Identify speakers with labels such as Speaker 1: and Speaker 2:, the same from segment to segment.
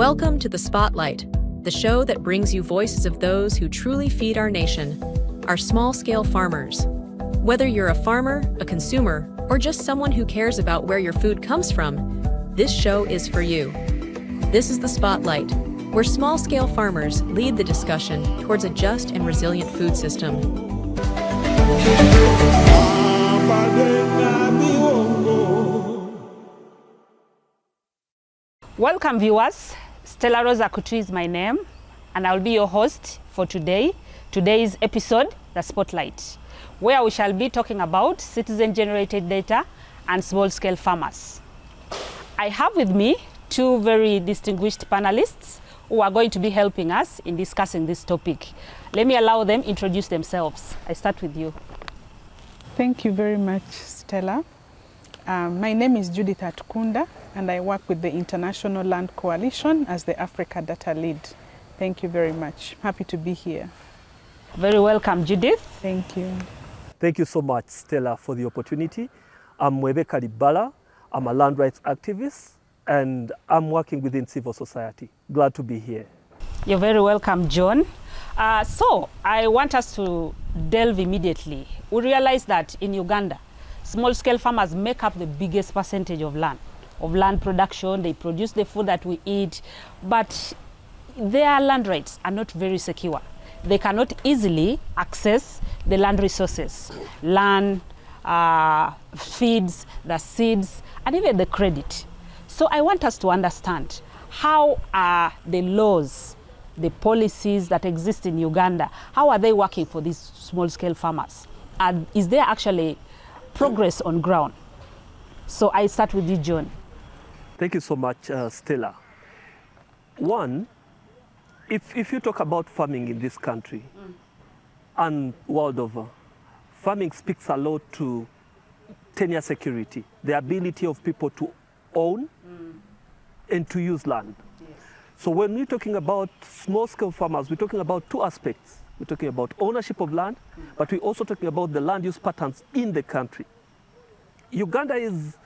Speaker 1: Welcome to The Spotlight, the show that brings you voices of those who truly feed our nation, our small-scale farmers. Whether you're a farmer, a consumer, or just someone who cares about where your food comes from, this show is for you. This is The Spotlight, where small-scale farmers lead the discussion towards a just and resilient food system.
Speaker 2: Welcome viewers, Stella Rosa Kutu is my name and I'll be your host for today's episode, The Spotlight, where we shall be talking about citizen-generated data and small-scale farmers. I have with me two very distinguished panelists who are going to be helping us in discussing this topic. Let me allow them introduce themselves. I start with you.
Speaker 3: Thank you very much, Stella. My name is Judith Atukunda, and I work with the International Land Coalition as the Africa Data Lead. Thank you very much. Happy to be here.
Speaker 2: Very welcome, Judith.
Speaker 3: Thank you.
Speaker 4: Thank you so much, Stella, for the opportunity. I'm Mwebeka Libala. I'm a land rights activist, and I'm working within civil society. Glad to be here.
Speaker 2: You're very welcome, John. So I want us to delve immediately. We realize that in Uganda, small-scale farmers make up the biggest percentage of land production. They produce the food that we eat, but their land rights are not very secure. They cannot easily access the land resources, land, feeds, the seeds, and even the credit. So I want us to understand, how are the laws, the policies that exist in Uganda, how are they working for these small-scale farmers? And is there actually progress on ground? So I start with you, John.
Speaker 4: Thank you so much, Stella. One, if you talk about farming in this country and world over, farming speaks a lot to tenure security, the ability of people to own and to use land. Yes. So when we're talking about small-scale farmers, we're talking about two aspects. We're talking about ownership of land, but we're also talking about the land use patterns in the country. Uganda is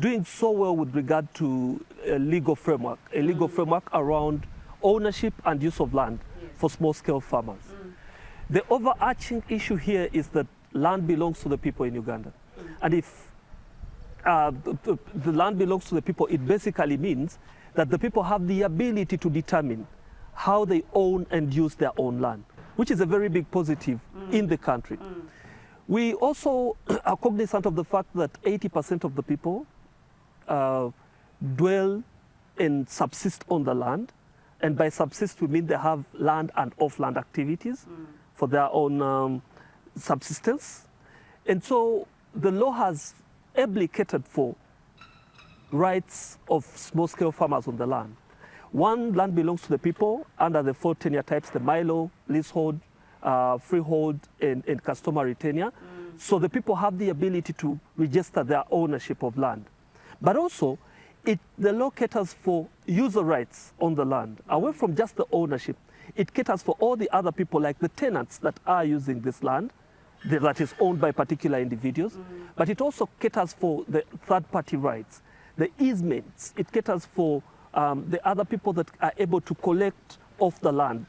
Speaker 4: doing so well with regard to a legal framework around ownership and use of land for small-scale farmers. The overarching issue here is that land belongs to the people in Uganda. And if the land belongs to the people, it basically means that the people have the ability to determine how they own and use their own land, which is a very big positive in the country. We also are cognizant of the fact that 80% of the people dwell and subsist on the land. And by subsist, we mean they have land and off-land activities for their own subsistence. And so the law has ably catered for rights of small-scale farmers on the land. One, land belongs to the people under the 4 tenure types, the Milo, leasehold, freehold, and customary tenure. So the people have the ability to register their ownership of land. But also, the law caters for user rights on the land. Away from just the ownership, it caters for all the other people, like the tenants that are using this land, that is owned by particular individuals. But it also caters for the third-party rights, the easements. It caters for the other people that are able to collect off the land.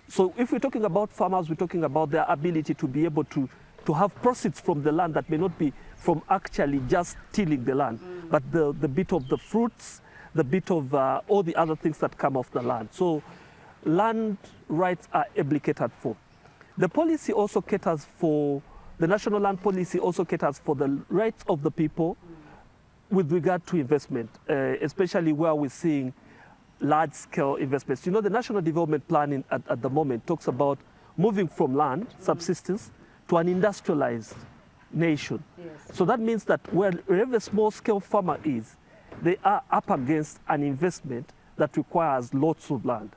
Speaker 4: So if we're talking about farmers, we're talking about their ability to be able to have proceeds from the land that may not be from actually just tilling the land, but the bit of the fruits, the bit of all the other things that come off the land. So land rights are ably catered for. The policy also caters for, the national land policy also caters for the rights of the people with regard to investment, especially where we're seeing large-scale investments. You know, the National Development Plan at the moment talks about moving from land, subsistence, to an industrialized nation. Yes. So that means that wherever a small-scale farmer is, they are up against an investment that requires lots of land.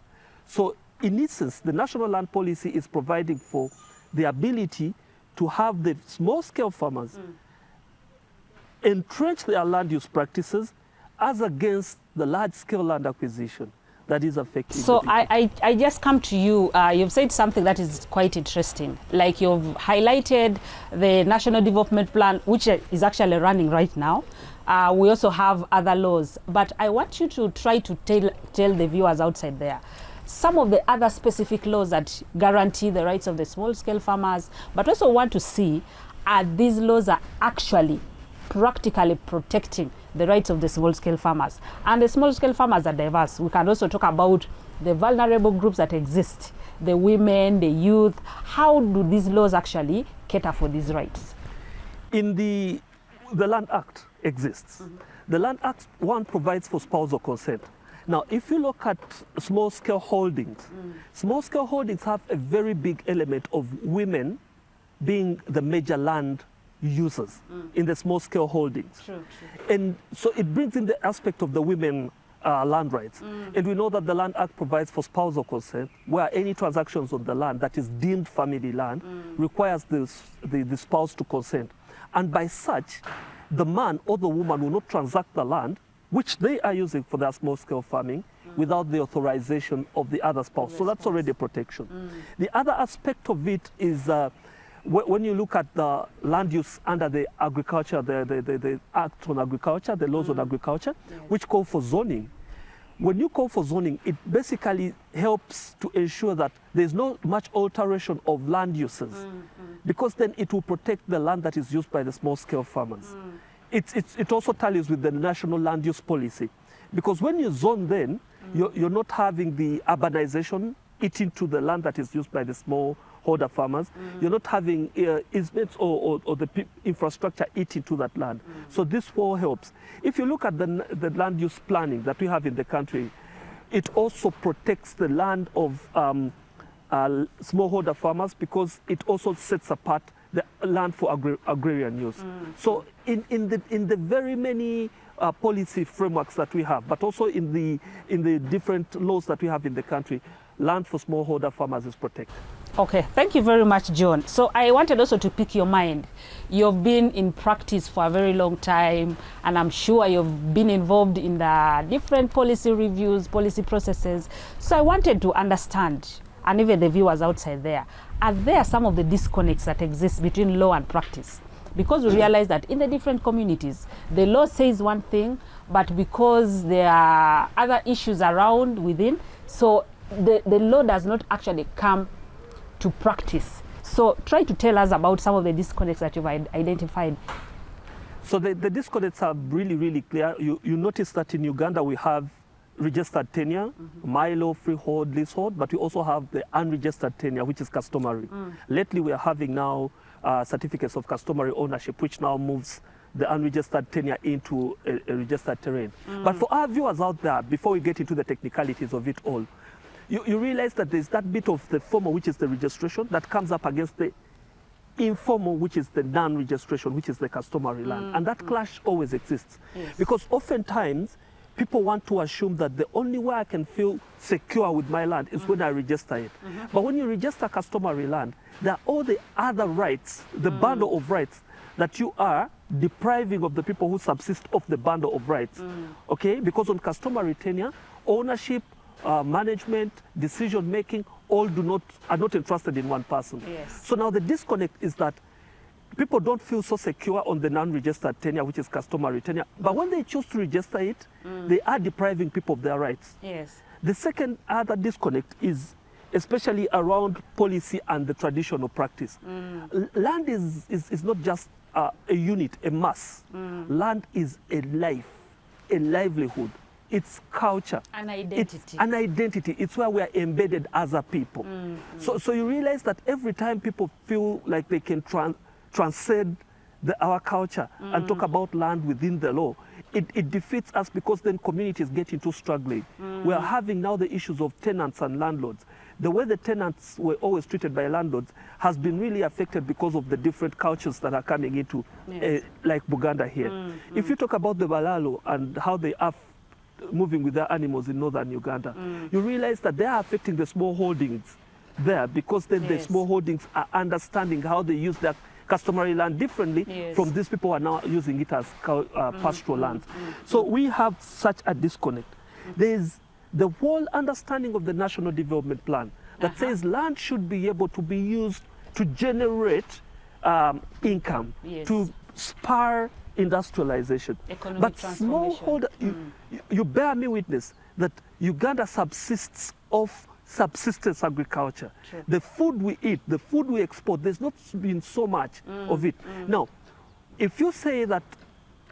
Speaker 4: So in essence, the national land policy is providing for the ability to have the small-scale farmers entrench their land use practices as against the large-scale land acquisition that is affecting.
Speaker 2: So I just come to you. You've said something that is quite interesting. Like, you've highlighted the National Development Plan, which is actually running right now, We also have other laws, but I want you to try to tell the viewers outside there some of the other specific laws that guarantee the rights of the small-scale farmers, but also want to see these laws are actually practically protecting the rights of the small-scale farmers. And the small-scale farmers are diverse. We can also talk about the vulnerable groups that exist, the women, the youth. How do these laws actually cater for these rights?
Speaker 4: In the Land Act exists. The Land Act, one, provides for spousal consent. Now, if you look at small-scale holdings, small-scale holdings have a very big element of women being the major land users in the small-scale holdings.
Speaker 2: True.
Speaker 4: And so it brings in the aspect of the women land rights. And we know that the Land Act provides for spousal consent, where any transactions on the land that is deemed family land requires the spouse to consent. And by such, the man or the woman will not transact the land, which they are using for their small-scale farming, without the authorization of the other spouse. So that's already a protection. The other aspect of it is when you look at the land use under the agriculture, the Act on Agriculture, the laws on agriculture, which call for zoning. When you call for zoning, it basically helps to ensure that there's not much alteration of land uses, because then it will protect the land that is used by the small-scale farmers. It also tallies with the national land use policy, because when you zone, then you're not having the urbanization eating to the land that is used by the smallholder farmers. You're not having easements or the infrastructure eating to that land. So this all helps. If you look at the land use planning that we have in the country, it also protects the land of smallholder farmers, because it also sets apart the land for agrarian use. So in the very many policy frameworks that we have, but also in the different laws that we have in the country, land for smallholder farmers is protected.
Speaker 2: Okay, thank you very much, John. So I wanted also to pick your mind. You've been in practice for a very long time, and I'm sure you've been involved in the different policy reviews, policy processes. So I wanted to understand, and even the viewers outside there, are there some of the disconnects that exist between law and practice? Because we realize that in the different communities, the law says one thing, but because there are other issues around within, so the law does not actually come to practice. So try to tell us about some of the disconnects that you've identified.
Speaker 4: So the disconnects are really, really clear. You notice that in Uganda we have registered tenure, Milo, freehold, leasehold, but we also have the unregistered tenure, which is customary. Lately we are having now certificates of customary ownership, which now moves the unregistered tenure into a registered terrain. But for our viewers out there, before we get into the technicalities of it all, you realize that there's that bit of the formal, which is the registration, that comes up against the informal, which is the non-registration, which is the customary land. And that clash always exists.
Speaker 2: Yes.
Speaker 4: Because oftentimes, people want to assume that the only way I can feel secure with my land is when I register it. But when you register customary land, there are all the other rights, the bundle of rights that you are depriving of the people who subsist off the bundle of rights. Okay? Because on customary tenure, ownership, management, decision making, all are not entrusted in one person.
Speaker 2: Yes.
Speaker 4: So now the disconnect is that people don't feel so secure on the non-registered tenure, which is customary tenure. But when they choose to register it, they are depriving people of their rights.
Speaker 2: Yes.
Speaker 4: The second other disconnect is especially around policy and the traditional practice. Land is not just a unit, a mass. Land is a life, a livelihood. It's culture.
Speaker 2: An identity.
Speaker 4: It's an identity. It's where we are embedded as a people. So you realize that every time people feel like they can transcend our culture and talk about land within the law, it defeats us, because then communities get into struggling. We are having now the issues of tenants and landlords. The way the tenants were always treated by landlords has been really affected because of the different cultures that are coming into, like Buganda here. If you talk about the Balalo and how they are moving with their animals in northern Uganda, you realize that they are affecting the small holdings there, because then the small holdings are understanding how they use their customary land differently from these people who are now using it as pastoral lands. So we have such a disconnect. There's the whole understanding of the National Development Plan that says land should be able to be used to generate income, to spur industrialization.
Speaker 2: Economic
Speaker 4: But
Speaker 2: transformation.
Speaker 4: smallholder, you bear me witness that Uganda subsists of subsistence agriculture.
Speaker 2: True.
Speaker 4: The food we eat, the food we export, there's not been so much of it. Now, if you say that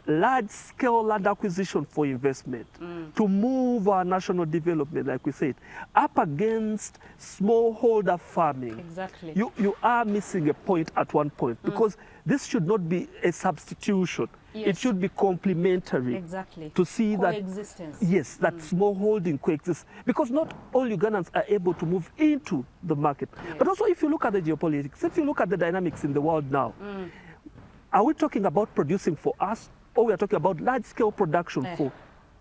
Speaker 4: large-scale land acquisition for investment to move our national development, like we said, up against smallholder farming,
Speaker 2: Exactly.
Speaker 4: you are missing a point at one point, because this should not be a substitution. It
Speaker 2: Yes.
Speaker 4: should be complementary.
Speaker 2: Exactly.
Speaker 4: To see that,
Speaker 2: Coexistence.
Speaker 4: yes, that smallholding coexists, because not all Ugandans are able to move into the market. But also, if you look at the geopolitics, if you look at the dynamics in the world now, are we talking about producing for us, or we are talking about large-scale production for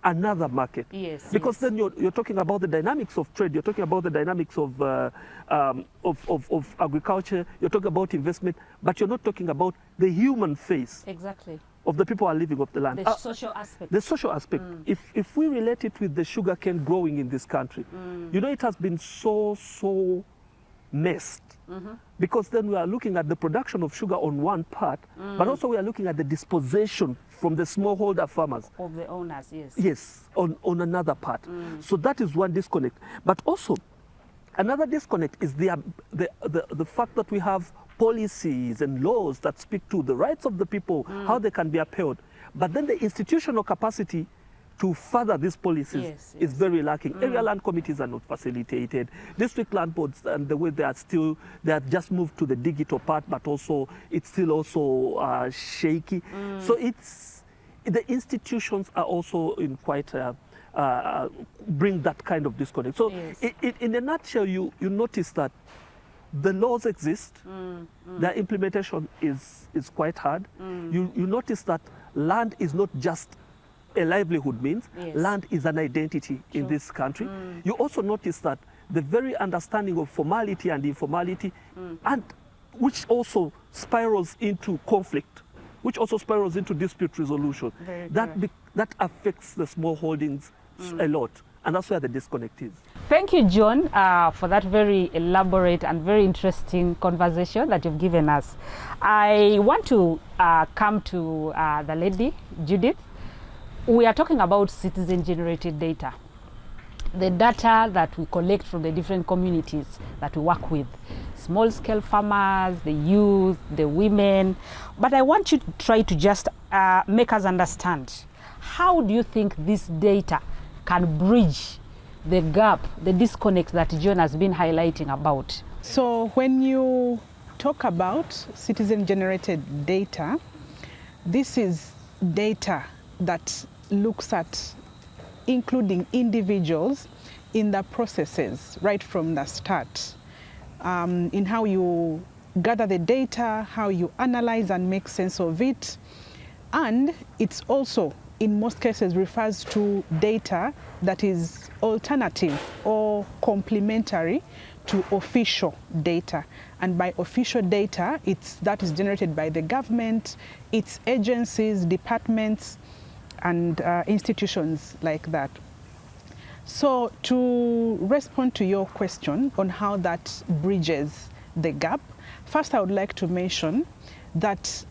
Speaker 4: another market?
Speaker 2: Yes.
Speaker 4: Because
Speaker 2: yes.
Speaker 4: then you're talking about the dynamics of trade, you're talking about the dynamics of agriculture, you're talking about investment, but you're not talking about the human face
Speaker 2: Exactly.
Speaker 4: of the people who are living off the land.
Speaker 2: The social aspect.
Speaker 4: The social aspect. If we relate it with the sugarcane growing in this country, you know, it has been so messed. Because then we are looking at the production of sugar on one part, but also we are looking at the dispossession from the smallholder farmers.
Speaker 2: Of the owners, yes.
Speaker 4: Yes, on another part. So that is one disconnect. But also, another disconnect is the fact that we have policies and laws that speak to the rights of the people, how they can be upheld. But then the institutional capacity to further these policies
Speaker 2: Yes,
Speaker 4: is very lacking. Area land committees are not facilitated. District land boards, and the way they are just moved to the digital part, but also it's still also shaky. So the institutions are also in quite bring that kind of disconnect. So
Speaker 2: Yes.
Speaker 4: in a nutshell, you notice that the laws exist, their implementation is quite hard. You notice that land is not just a livelihood means,
Speaker 2: Yes.
Speaker 4: land is an identity in this country. You also notice that the very understanding of formality and informality, and which also spirals into conflict, which also spirals into dispute resolution,
Speaker 2: Very
Speaker 4: that affects the small holdings a lot. And that's where the disconnect is.
Speaker 2: Thank you, John, for that very elaborate and very interesting conversation that you've given us. I want to come to the lady, Judith. We are talking about citizen-generated data, the data that we collect from the different communities that we work with, small-scale farmers, the youth, the women. But I want you to try to just make us understand, how do you think this data can bridge the gap, the disconnect that John has been highlighting about?
Speaker 3: So when you talk about citizen-generated data, this is data that looks at including individuals in the processes right from the start, in how you gather the data, how you analyze and make sense of it. And it's also, in most cases, refers to data that is alternative or complementary to official data. And by official data, that is generated by the government, its agencies, departments, and institutions like that. So to respond to your question on how that bridges the gap, first I would like to mention that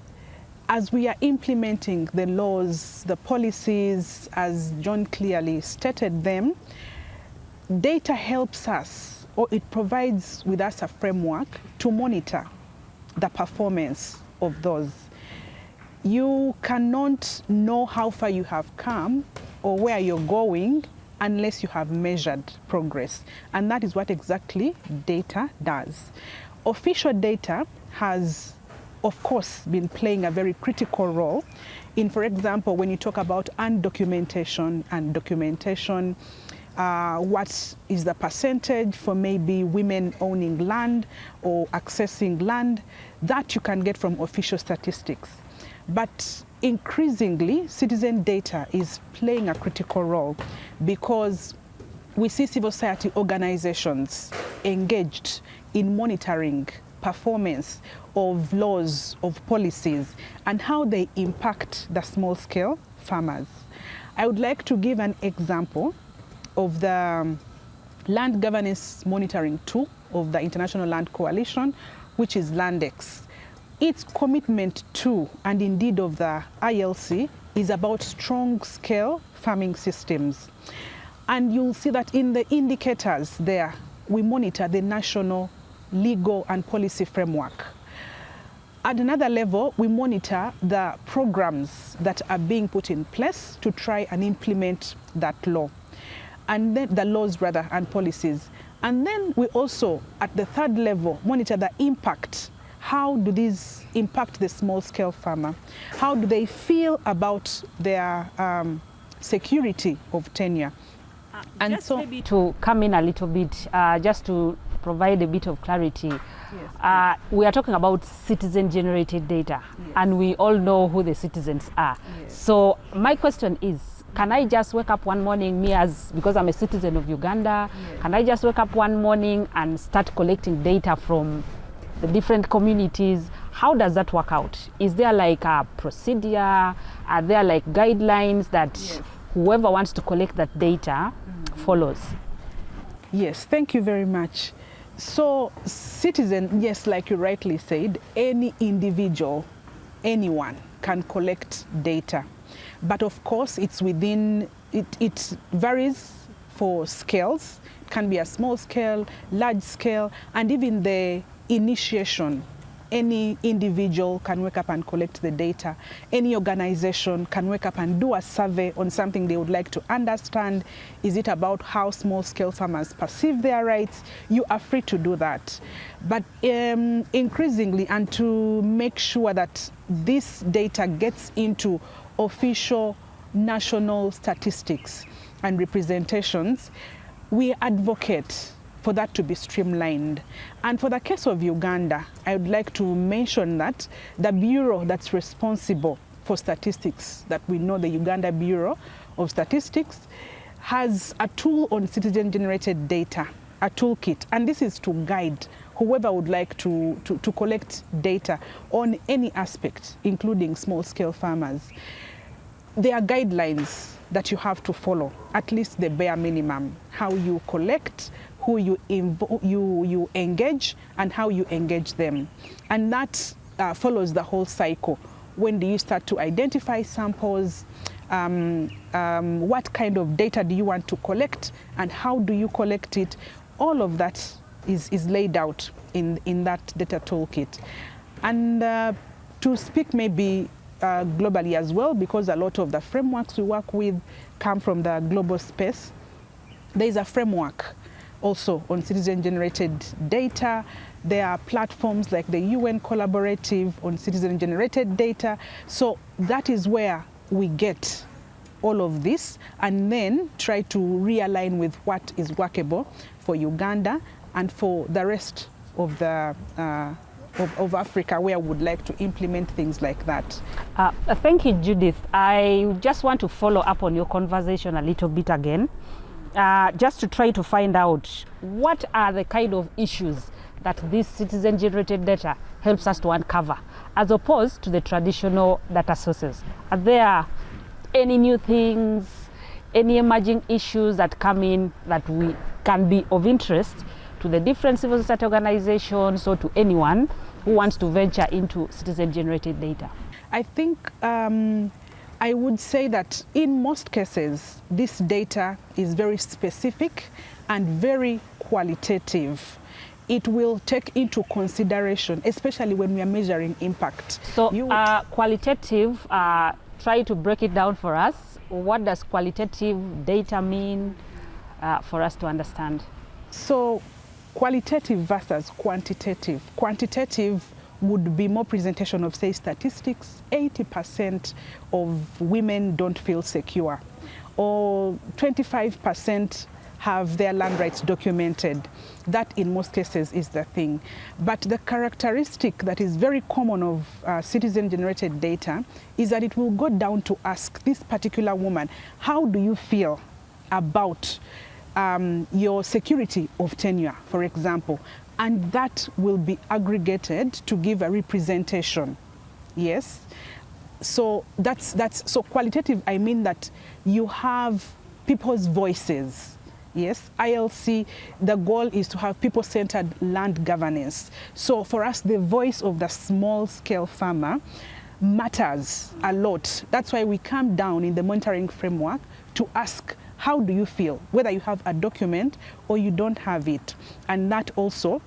Speaker 3: as we are implementing the laws, the policies, as John clearly stated them, data helps us, or it provides with us a framework to monitor the performance of those. You cannot know how far you have come or where you're going unless you have measured progress. And that is what exactly data does. Official data has, of course, been playing a very critical role in, for example, when you talk about undocumentation and documentation, what is the percentage for maybe women owning land or accessing land, that you can get from official statistics. But increasingly, citizen data is playing a critical role because we see civil society organizations engaged in monitoring performance of laws, of policies, and how they impact the small-scale farmers. I would like to give an example of the land governance monitoring tool of the International Land Coalition, which is Landex. its commitment to, and indeed of the ILC, is about strong-scale farming systems. And you'll see that in the indicators there, we monitor the national legal and policy framework. At another level, we monitor the programs that are being put in place to try and implement that law, and then the laws rather and policies. And then we also, at the third level, monitor the impact. How do these impact the small-scale farmer? How do they feel about their security of tenure? And
Speaker 2: just
Speaker 3: so,
Speaker 2: maybe to come in a little bit, just to provide a bit of clarity.
Speaker 3: Yes.
Speaker 2: We are talking about citizen-generated data,
Speaker 3: Yes.
Speaker 2: and we all know who the citizens are.
Speaker 3: Yes.
Speaker 2: So my question is, can I just wake up one morning, because I'm a citizen of Uganda,
Speaker 3: Yes.
Speaker 2: can I just wake up one morning and start collecting data from the different communities? How does that work out? Is there like a procedure? Are there like guidelines that
Speaker 3: Yes.
Speaker 2: whoever wants to collect that data follows?
Speaker 3: Yes, thank you very much. So citizen, yes, like you rightly said, any individual, anyone can collect data. But of course, it's within, it varies for scales. It can be a small scale, large scale, and even the initiation. Any individual can wake up and collect the data. Any organization can wake up and do a survey on something they would like to understand. Is it about how small-scale farmers perceive their rights? You are free to do that. But increasingly, and to make sure that this data gets into official national statistics and representations, we advocate for that to be streamlined. And for the case of Uganda, I would like to mention that the bureau that's responsible for statistics, that we know, the Uganda Bureau of Statistics, has a tool on citizen-generated data, a toolkit, and this is to guide whoever would like to collect data on any aspect, including small-scale farmers. There are guidelines that you have to follow, at least the bare minimum, how you collect, who you engage, and how you engage them. And that follows the whole cycle. When do you start to identify samples? What kind of data do you want to collect, and how do you collect it? All of that is laid out in that data toolkit. And to speak maybe globally as well, because a lot of the frameworks we work with come from the global space, there is a framework also on citizen-generated data. There are platforms like the UN Collaborative on citizen-generated data. So that is where we get all of this and then try to realign with what is workable for Uganda and for the rest of the of Africa, where we would like to implement things like that.
Speaker 2: Thank you, Judith. I just want to follow up on your conversation a little bit again, just to try to find out what are the kind of issues that this citizen-generated data helps us to uncover, as opposed to the traditional data sources. Are there any new things, any emerging issues that come in that we can be of interest to the different civil society organizations or to anyone who wants to venture into citizen-generated data?
Speaker 3: I think I would say that in most cases, this data is very specific and very qualitative. It will take into consideration, especially when we are measuring impact.
Speaker 2: So qualitative, try to break it down for us. What does qualitative data mean for us to understand? So
Speaker 3: qualitative versus quantitative. Quantitative would be more presentation of, say, statistics. 80% of women don't feel secure, or 25% have their land rights documented. That in most cases is the thing. But the characteristic that is very common of citizen-generated data is that it will go down to ask this particular woman, how do you feel about your security of tenure, for example? And that will be aggregated to give a representation. Yes. So that's so qualitative. I mean that you have people's voices Yes, ILC, the goal is to have people-centered land governance. So for us, the voice of the small-scale farmer matters a lot. That's why we come down in the monitoring framework to ask, how do you feel? Whether you have a document or you don't have it. And that also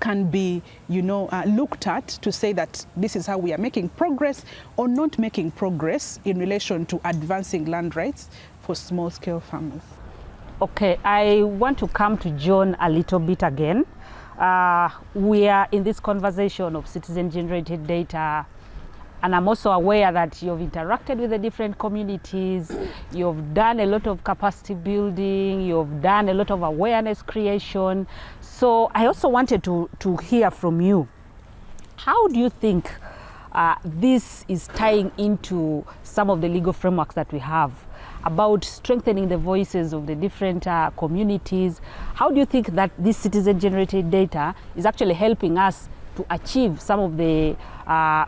Speaker 3: can be, looked at to say that this is how we are making progress or not making progress in relation to advancing land rights for small-scale farmers.
Speaker 2: Okay, I want to come to John a little bit again. We are in this conversation of citizen-generated data, and I'm also aware that you've interacted with the different communities, you've done a lot of capacity building, you've done a lot of awareness creation. So I also wanted to hear from you. How do you think this is tying into some of the legal frameworks that we have about strengthening the voices of the different communities? How do you think that this citizen-generated data is actually helping us to achieve some of the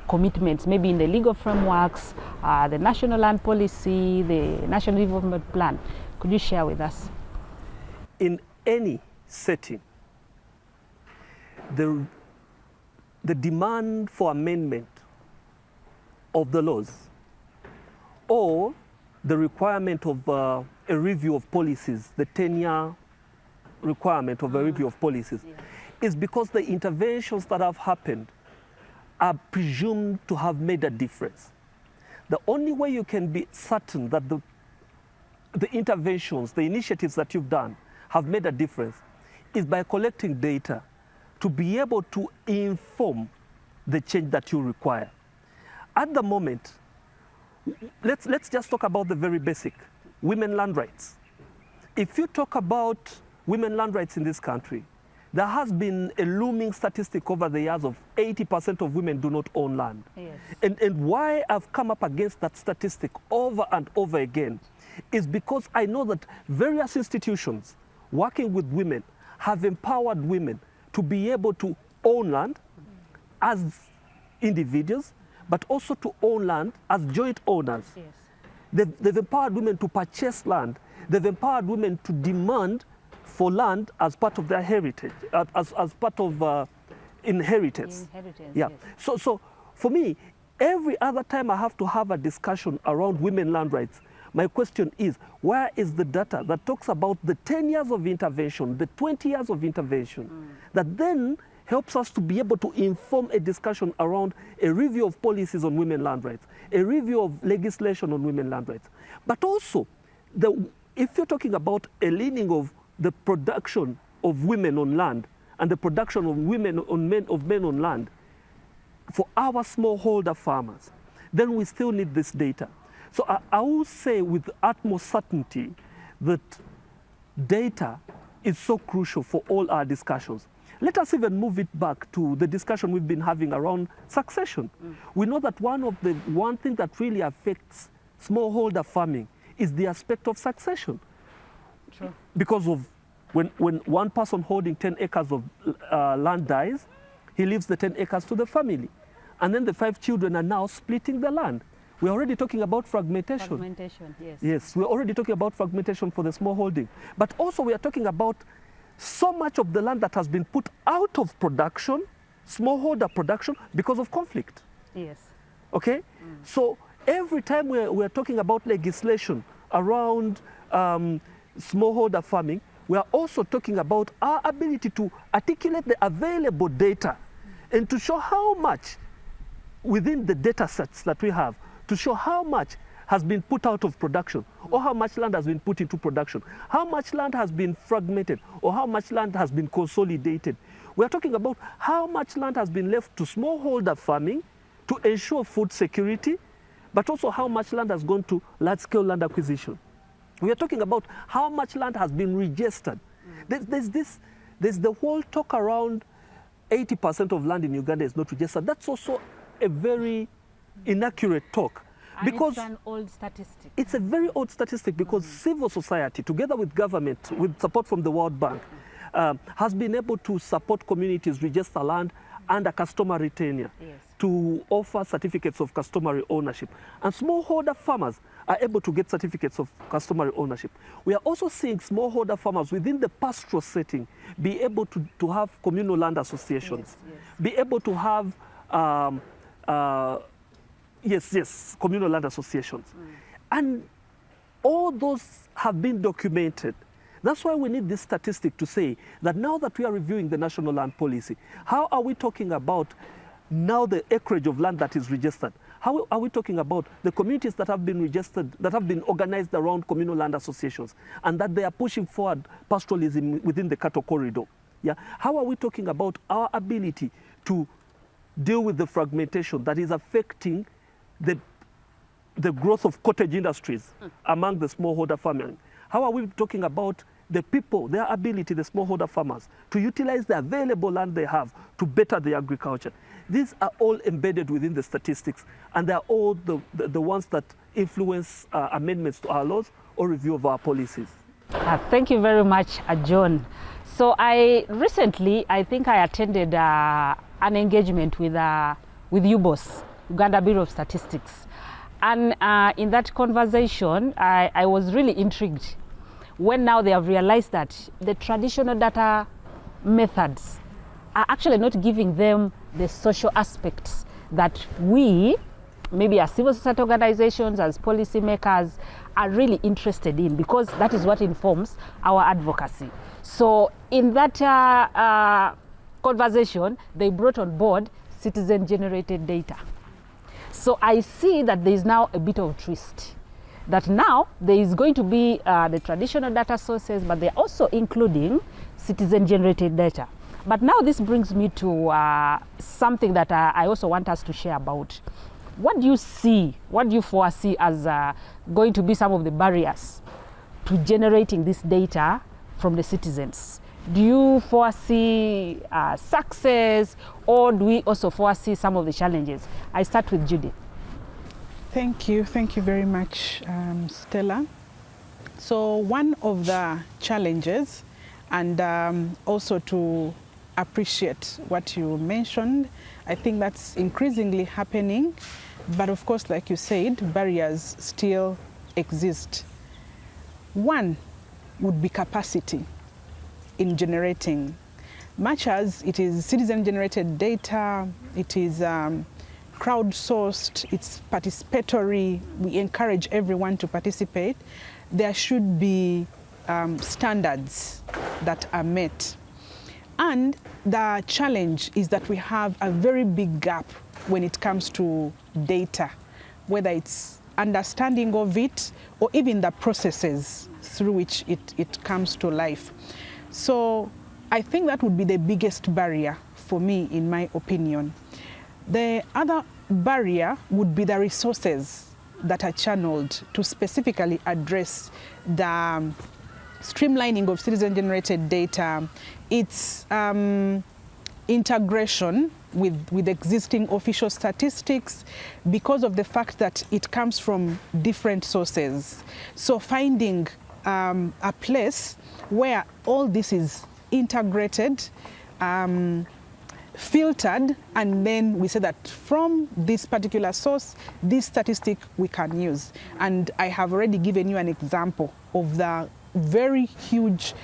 Speaker 2: commitments, maybe in the legal frameworks, the national land policy, the national development plan? Could you share with us?
Speaker 4: In any setting, the demand for amendment of the laws or the requirement of a review of policies, the 10-year requirement of a review of policies, is because the interventions that have happened are presumed to have made a difference. The only way you can be certain that the interventions, the initiatives that you've done have made a difference is by collecting data to be able to inform the change that you require. At the moment, let's just talk about the very basic, women land rights. If you talk about women land rights in this country, there has been a looming statistic over the years of 80% of women do not own land.
Speaker 2: Yes.
Speaker 4: And why I've come up against that statistic over and over again is because I know that various institutions working with women have empowered women to be able to own land as individuals, but also to own land as joint owners.
Speaker 2: Yes.
Speaker 4: They've empowered women to purchase land. They've empowered women to demand for land as part of their heritage, as part of inheritance. Yeah.
Speaker 2: Yes.
Speaker 4: So for me, every other time I have to have a discussion around women land rights, my question is, where is the data that talks about the 10 years of intervention, the 20 years of intervention, that then helps us to be able to inform a discussion around a review of policies on women land rights, a review of legislation on women land rights. But also, if you're talking about a leaning of the production of women on land and the production of men on land for our smallholder farmers, then we still need this data. So I will say with utmost certainty that data is so crucial for all our discussions. Let us even move it back to the discussion we've been having around succession. We know that one thing that really affects smallholder farming is the aspect of succession.
Speaker 2: True.
Speaker 4: Because of when one person holding 10 acres of land dies, he leaves the 10 acres to the family. And then the 5 children are now splitting the land. We're already talking about fragmentation.
Speaker 2: Fragmentation, yes.
Speaker 4: Yes, we're already talking about fragmentation for the small holding. But also we are talking about so much of the land that has been put out of production, smallholder production, because of conflict.
Speaker 2: Yes.
Speaker 4: Okay? So every time we're talking about legislation around smallholder farming, we are also talking about our ability to articulate the available data and to show how much within the data sets that we have, to show how much has been put out of production, or how much land has been put into production, how much land has been fragmented, or how much land has been consolidated. We are talking about how much land has been left to smallholder farming to ensure food security, but also how much land has gone to large-scale land acquisition. We are talking about how much land has been registered. There's the whole talk around 80% of land in Uganda is not registered. That's also a very inaccurate talk.
Speaker 2: And
Speaker 4: because
Speaker 2: it's an old statistic.
Speaker 4: It's a very old statistic because civil society, together with government, with support from the World Bank, has been able to support communities register land under customary tenure to offer certificates of customary ownership. And smallholder farmers are able to get certificates of customary ownership. We are also seeing smallholder farmers within the pastoral setting be able to have communal land associations, be able to have, communal land associations. And all those have been documented. That's why we need this statistic to say that now that we are reviewing the national land policy, how are we talking about now the acreage of land that is registered? How are we talking about the communities that have been registered, that have been organized around communal land associations, and that they are pushing forward pastoralism within the cattle corridor? Yeah? How are we talking about our ability to deal with the fragmentation that is affecting the growth of cottage industries among the smallholder farming? How are we talking about the people, their ability, the smallholder farmers, to utilize the available land they have to better their agriculture? These are all embedded within the statistics, and they are all the ones that influence amendments to our laws or review of our policies.
Speaker 2: Thank you very much, John. So recently, I think I attended an engagement with UBOS, Uganda Bureau of Statistics. And in that conversation, I was really intrigued when now they have realized that the traditional data methods are actually not giving them the social aspects that we, maybe as civil society organizations, as policymakers, are really interested in, because that is what informs our advocacy. So in that conversation, they brought on board citizen-generated data. So I see that there is now a bit of a twist, that now there is going to be the traditional data sources, but they're also including citizen-generated data. But now this brings me to something that I also want us to share about. What do you see, what do you foresee as going to be some of the barriers to generating this data from the citizens? Do you foresee success, or do we also foresee some of the challenges? I start with Judy.
Speaker 3: Thank you very much, Stella. So one of the challenges, and also to appreciate what you mentioned, I think that's increasingly happening, but of course, like you said, barriers still exist. One would be capacity in generating. Much as it is citizen-generated data, it is crowdsourced, it's participatory, we encourage everyone to participate, there should be standards that are met. And the challenge is that we have a very big gap when it comes to data, whether it's understanding of it or even the processes through which it comes to life. So I think that would be the biggest barrier for me, in my opinion. The other barrier would be the resources that are channeled to specifically address the streamlining of citizen-generated data, its integration with existing official statistics, because of the fact that it comes from different sources. So finding a place where all this is integrated, filtered, and then we say that from this particular source, this statistic we can use. And I have already given you an example of the very huge,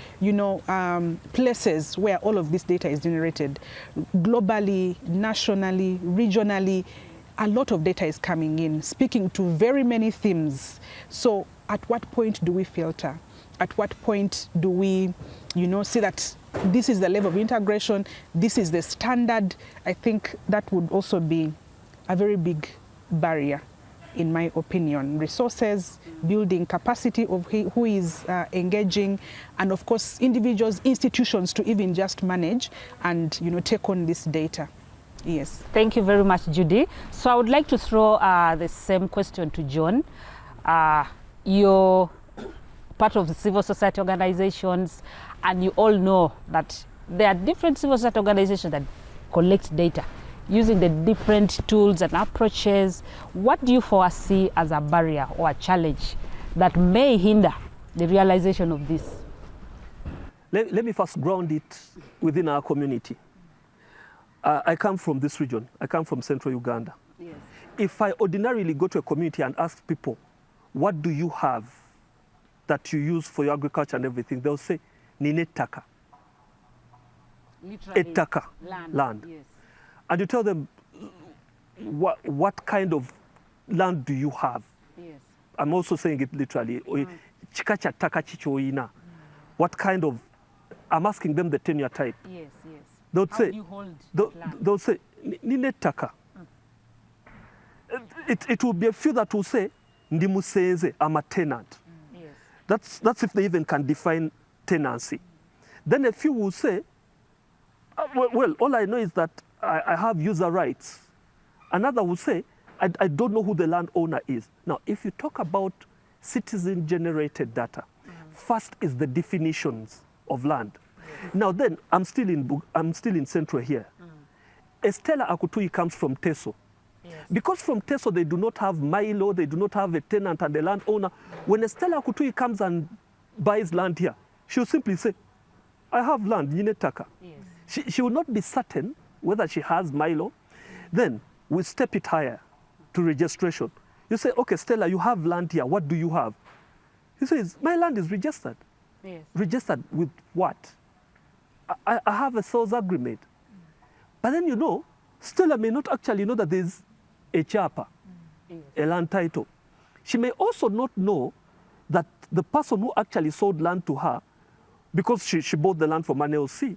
Speaker 3: places where all of this data is generated. Globally, nationally, regionally, a lot of data is coming in, speaking to very many themes. So at what point do we filter? At what point do we, see that this is the level of integration, this is the standard? I think that would also be a very big barrier, in my opinion. Resources, building capacity of who is engaging, and of course individuals, institutions to even just manage and take on this data. Yes.
Speaker 2: Thank you very much, Judy. So I would like to throw the same question to John. You're part of the civil society organizations, and you all know that there are different civil society organizations that collect data using the different tools and approaches. What do you foresee as a barrier or a challenge that may hinder the realization of this?
Speaker 4: Let me first ground it within our community. I come from this region. I come from central Uganda.
Speaker 2: Yes.
Speaker 4: If I ordinarily go to a community and ask people, what do you have that you use for your agriculture and everything, they'll say, Nine taka.
Speaker 2: Literally,
Speaker 4: Etaka, land.
Speaker 2: Yes.
Speaker 4: And you tell them, what kind of land do you have?
Speaker 2: Yes.
Speaker 4: I'm also saying it literally. Chikacha taka chichoina. What kind of, I'm asking them the tenure type.
Speaker 2: Yes, yes.
Speaker 4: They'll
Speaker 2: How
Speaker 4: say,
Speaker 2: do you hold land?
Speaker 4: they'll say, Nine taka. It will be a few that will say, Ndimuseze, I'm a tenant.
Speaker 2: Yes.
Speaker 4: That's if they even can define tenancy. Then a few will say, well, all I know is that I have user rights. Another will say, I don't know who the landowner is. Now, if you talk about citizen-generated data, first is the definitions of land. Yes. Now then, I'm still in Central here. Estella Akutui comes from Teso.
Speaker 2: Yes.
Speaker 4: Because from Teso they do not have Milo, they do not have a tenant and a landowner. When Estella Akutui comes and buys land here, she'll simply say, I have land, Yinetaka.
Speaker 2: Yes.
Speaker 4: She will not be certain whether she has Milo. Then we step it higher to registration. You say, okay, Stella, you have land here. What do you have? He says, my land is registered.
Speaker 2: Yes.
Speaker 4: Registered with what? I have a sales agreement. But then, you know, Stella may not actually know that there's a chapa, a land title. She may also not know that the person who actually sold land to her, because she bought the land from an LC,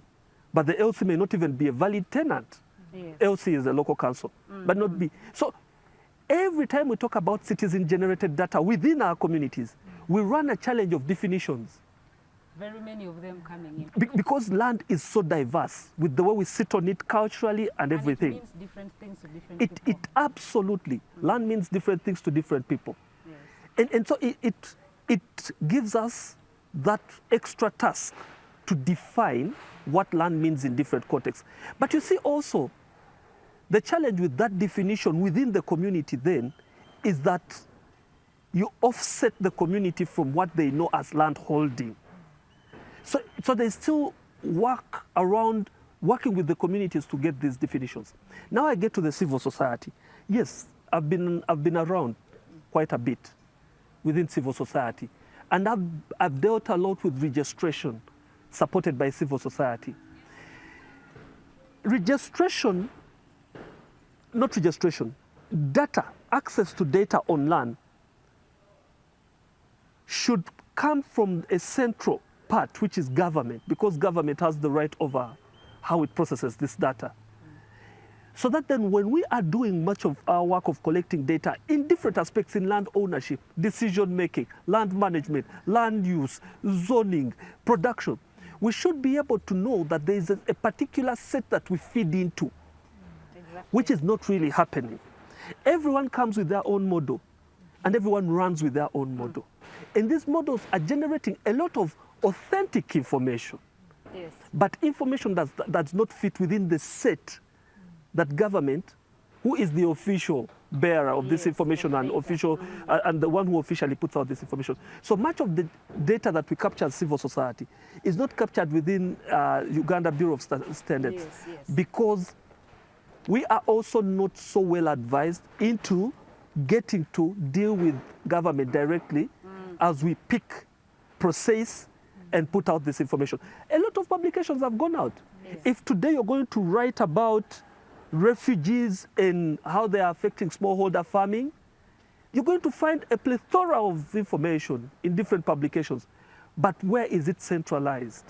Speaker 4: but the LC may not even be a valid tenant.
Speaker 2: Yes.
Speaker 4: LC is a local council, but not be. So every time we talk about citizen-generated data within our communities, we run a challenge of definitions.
Speaker 2: Very many of them coming in.
Speaker 4: Because land is so diverse with the way we sit on it culturally and everything.
Speaker 2: It means different things to different
Speaker 4: It
Speaker 2: people.
Speaker 4: absolutely, land means different things to different people.
Speaker 2: Yes.
Speaker 4: And so it gives us that extra task to define what land means in different contexts. But you see also, the challenge with that definition within the community then is that you offset the community from what they know as land holding. So they still work around working with the communities to get these definitions. Now I get to the civil society. Yes, I've been around quite a bit within civil society. And I've dealt a lot with registration supported by civil society. Data, access to data on land should come from a central part, which is government, because government has the right over how it processes this data. So that then when we are doing much of our work of collecting data in different aspects in land ownership, decision making, land management, land use, zoning, production, we should be able to know that there is a particular set that we feed into, which is not really happening. Everyone comes with their own model and everyone runs with their own model. And these models are generating a lot of authentic information,
Speaker 2: Yes.
Speaker 4: but information does not fit within the set that government, who is the official bearer of this information and official and the one who officially puts out this information. So much of the data that we capture as civil society is not captured within Uganda Bureau of Standards, because we are also not so well advised into getting to deal with government directly as we pick, process, and put out this information. A lot of publications have gone out.
Speaker 2: Yes.
Speaker 4: If today you're going to write about refugees and how they are affecting smallholder farming, you're going to find a plethora of information in different publications. But where is it centralized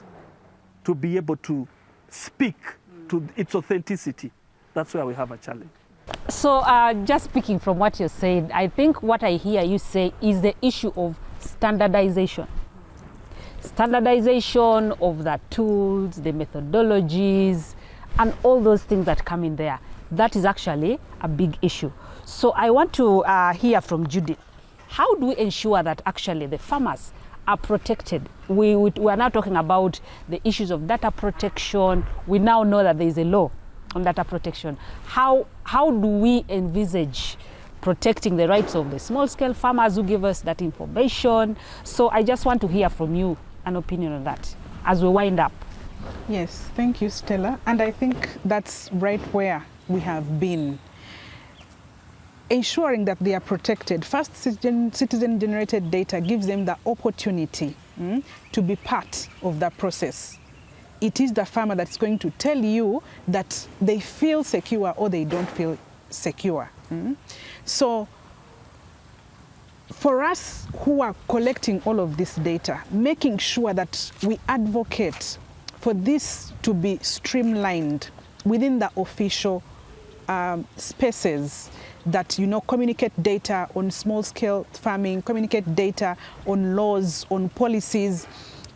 Speaker 4: to be able to speak to its authenticity? That's where we have a challenge.
Speaker 2: So just speaking from what you're saying, I think what I hear you say is the issue of standardization. Standardization of the tools, the methodologies, and all those things that come in there. That is actually a big issue. So I want to hear from Judith. How do we ensure that actually the farmers are protected? We are now talking about the issues of data protection. We now know that there is a law on data protection. How do we envisage protecting the rights of the small-scale farmers who give us that information? So I just want to hear from you an opinion on that as we wind up.
Speaker 3: Yes, thank you, Stella. And I think that's right where we have been. Ensuring that they are protected. First, citizen-generated data gives them the opportunity to be part of that process. It is the farmer that's going to tell you that they feel secure or they don't feel secure. So for us who are collecting all of this data, making sure that we advocate for this to be streamlined within the official spaces that, you know, communicate data on small-scale farming, communicate data on laws, on policies,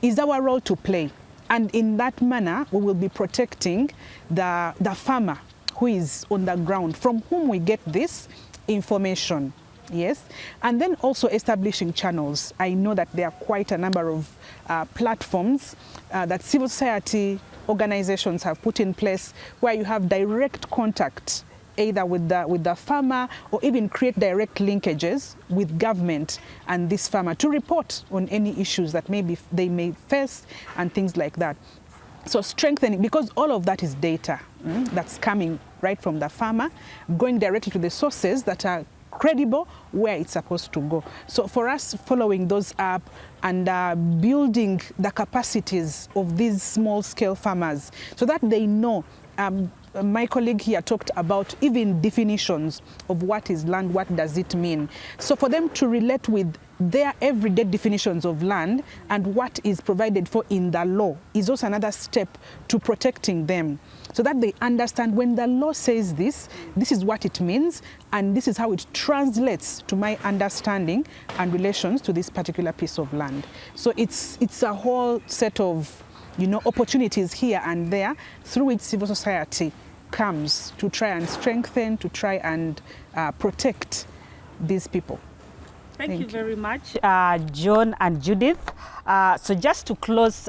Speaker 3: is our role to play. And in that manner, we will be protecting the farmer who is on the ground, from whom we get this information. Yes, and then also establishing channels. I know that there are quite a number of platforms that civil society organizations have put in place where you have direct contact either with the farmer, or even create direct linkages with government and this farmer to report on any issues that maybe they may face and things like that. So strengthening, because all of that is data that's coming right from the farmer, going directly to the sources that are credible where it's supposed to go. So for us, following those up and building the capacities of these small-scale farmers so that they know. My colleague here talked about even definitions of what is land, what does it mean. So for them to relate with their everyday definitions of land and what is provided for in the law is also another step to protecting them, so that they understand when the law says this, this is what it means, and this is how it translates to my understanding and relations to this particular piece of land. So it's a whole set of, you know, opportunities here and there through which civil society comes to try and strengthen, to try and protect these people.
Speaker 2: Thank you very much, John and Judith. So just to close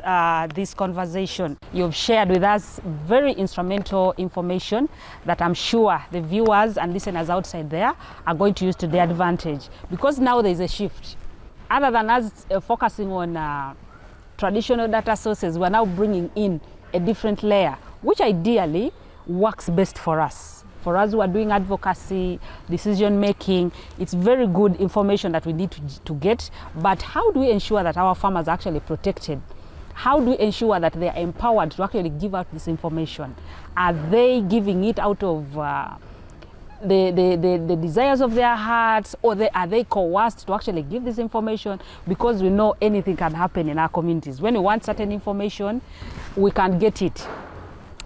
Speaker 2: this conversation, you've shared with us very instrumental information that I'm sure the viewers and listeners outside there are going to use to their advantage, because now there's a shift. Other than us focusing on traditional data sources, we're now bringing in a different layer, which ideally works best for us. For us who are doing advocacy, decision making, it's very good information that we need to get. But how do we ensure that our farmers are actually protected? How do we ensure that they are empowered to actually give out this information? Are they giving it out of the desires of their hearts, or are they coerced to actually give this information? Because we know anything can happen in our communities. When we want certain information, we can get it.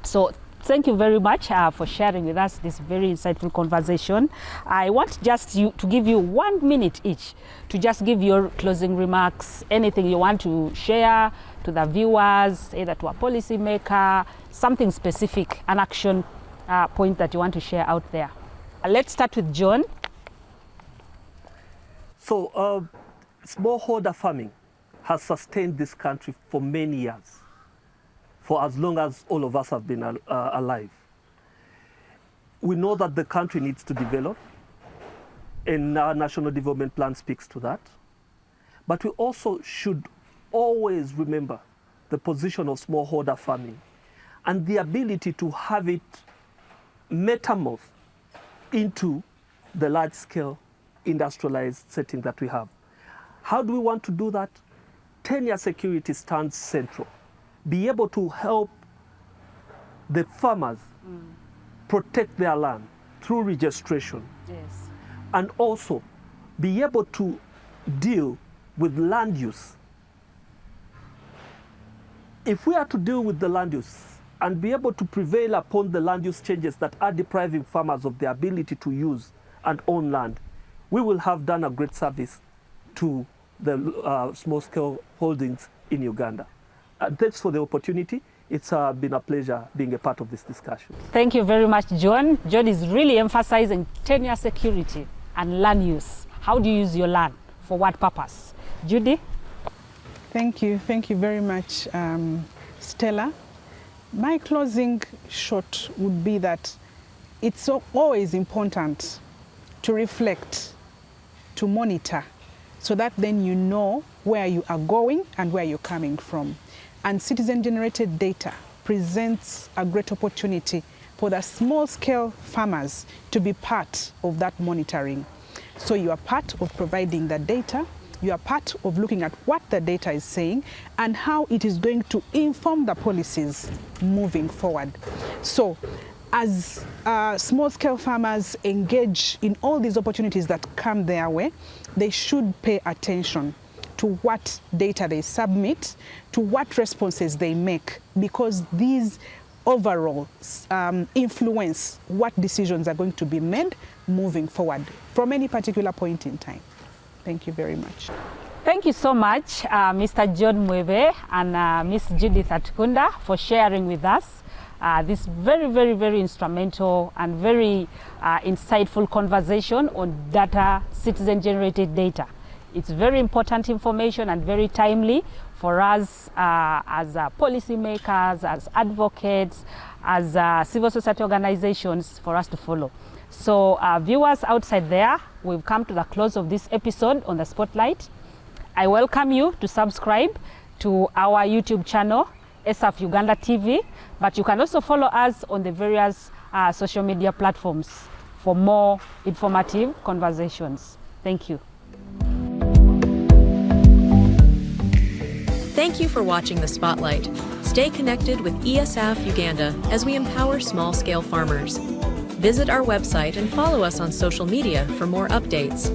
Speaker 2: So thank you very much for sharing with us this very insightful conversation. I want just to give you 1 minute each to just give your closing remarks, anything you want to share to the viewers, either to a policy maker, something specific, an action point that you want to share out there. Let's start with John.
Speaker 4: So smallholder farming has sustained this country for many years, for as long as all of us have been alive. We know that the country needs to develop, and our National Development Plan speaks to that. But we also should always remember the position of smallholder farming and the ability to have it metamorph into the large-scale industrialized setting that we have. How do we want to do that? Tenure security stands central. Be able to help the farmers protect their land through registration.
Speaker 2: Yes.
Speaker 4: And also be able to deal with land use. If we are to deal with the land use and be able to prevail upon the land use changes that are depriving farmers of the ability to use and own land, we will have done a great service to the small-scale holdings in Uganda. And thanks for the opportunity. It's been a pleasure being a part of this discussion.
Speaker 2: Thank you very much, John. John is really emphasizing tenure security and land use. How do you use your land? For what purpose? Judy?
Speaker 3: Thank you very much, Stella. My closing shot would be that it's always important to reflect, to monitor, so that then you know where you are going and where you're coming from. and citizen-generated data presents a great opportunity for the small-scale farmers to be part of that monitoring. So you are part of providing the data, you are part of looking at what the data is saying and how it is going to inform the policies moving forward. So as small-scale farmers engage in all these opportunities that come their way, they should pay attention to what data they submit, to what responses they make, because these overall influence what decisions are going to be made moving forward from any particular point in time. Thank you very much.
Speaker 2: Thank you so much, Mr. John Mwebe and Ms. Judith Atkunda, for sharing with us this very instrumental and very insightful conversation on data, citizen-generated data. It's very important information and very timely for us as policymakers, as advocates, as civil society organizations, for us to follow. So viewers outside there, we've come to the close of this episode on the Spotlight. I welcome you to subscribe to our YouTube channel, SF Uganda TV, but you can also follow us on the various social media platforms for more informative conversations. Thank you.
Speaker 1: Thank you for watching The Spotlight. Stay connected with ESF Uganda as we empower small-scale farmers. Visit our website and follow us on social media for more updates.